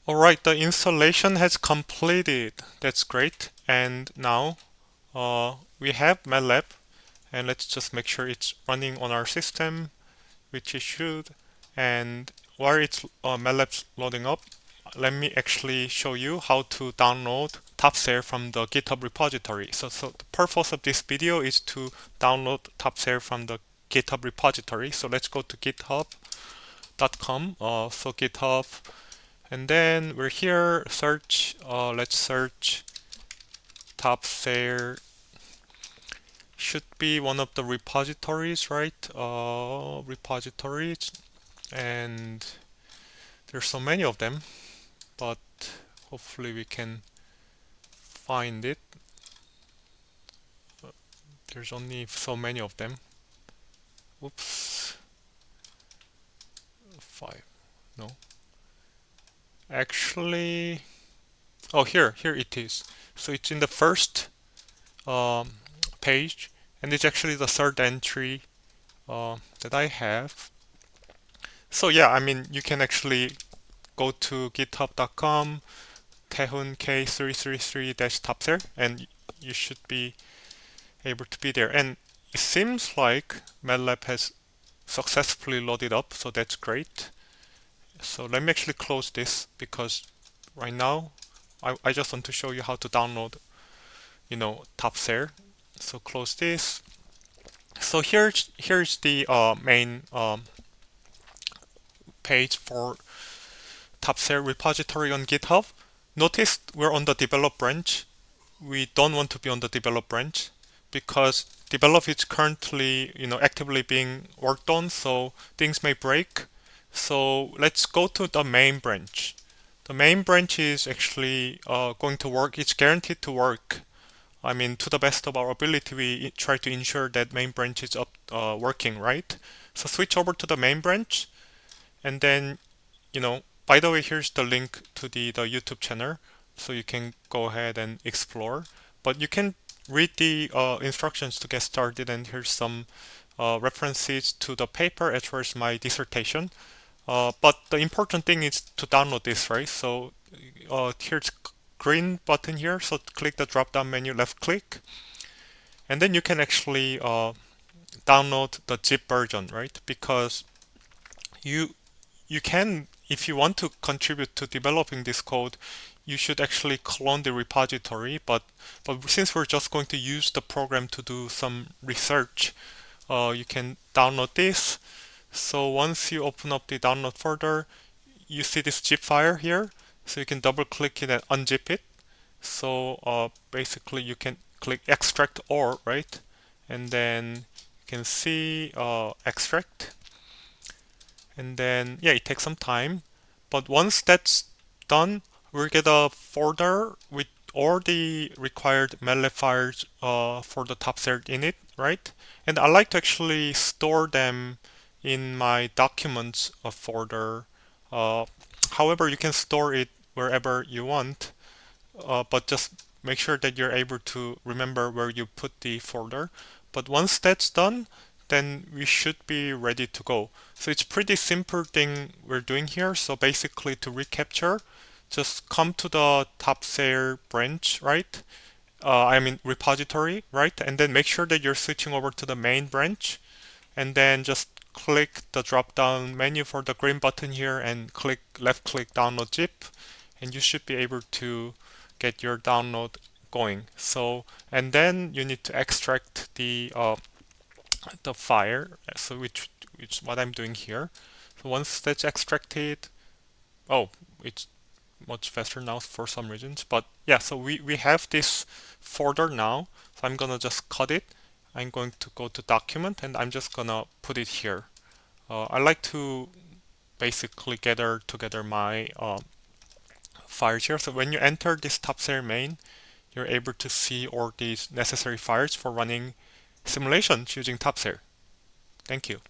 Alright, the installation has completed. That's great. And now we have MATLAB, and let's just make sure it's running on our system, which it should. And while it's MATLAB's loading up, let me actually show you how to download toPSAil from the GitHub repository. So the purpose of this video is to download toPSAil from the GitHub repository. So let's go to github.com. So GitHub, and then we're here. Search. Let's search toPSAil. Should be one of the repositories, right? Repositories, and there's so many of them, but hopefully we can find it. There's only so many of them. Oops. 5. No. Actually, oh, here it is. So it's in the first page, and it's actually the third entry that I have. So yeah, I mean, you can actually go to github.com Taehoon K333-toPSAil, and you should be able to be there. And it seems like MATLAB has successfully loaded up, so that's great. So let me actually close this, because right now I just want to show you how to download, toPSAil. So close this. So here's the main page for toPSAil repository on GitHub. Notice we're on the develop branch. We don't want to be on the develop branch because develop is currently actively being worked on, so things may break. So let's go to the main branch. The main branch is actually going to work. It's guaranteed to work. I mean, to the best of our ability, we try to ensure that main branch is up working, right? So switch over to the main branch, and then by the way, here's the link to the YouTube channel, so you can go ahead and explore. But you can read the instructions to get started, and here's some references to the paper as well as my dissertation. But the important thing is to download this, right? So here's green button here, so click the drop down menu, left click, and then you can actually download the zip version, right? Because you can, if you want to contribute to developing this code, you should actually clone the repository, but since we're just going to use the program to do some research, you can download this. So once you open up the download folder, you see this zip file here, so you can double click it and unzip it. So basically you can click extract all, right? And then you can see extract, and then yeah, it takes some time, but once that's done, we'll get a folder with all the required MATLAB files for the toPSAil in it, right? And I like to actually store them in my documents folder. However, you can store it wherever you want, but just make sure that you're able to remember where you put the folder. But once that's done, then we should be ready to go. So it's pretty simple thing we're doing here. So basically, to recapture, just come to the toPSAil branch, right? I mean repository, right? And then make sure that you're switching over to the main branch, and then just click the drop down menu for the green button here and click left click download zip, and you should be able to get your download going. So, and then you need to extract the file, so which what I'm doing here. So once that's extracted, oh, it's much faster now for some reasons, but yeah, so we have this folder now. So I'm gonna just cut it. I'm going to go to document, and I'm just gonna put it here. I like to basically gather together my files here. So when you enter this toPSAil main, you're able to see all these necessary files for running simulations using toPSAil. Thank you.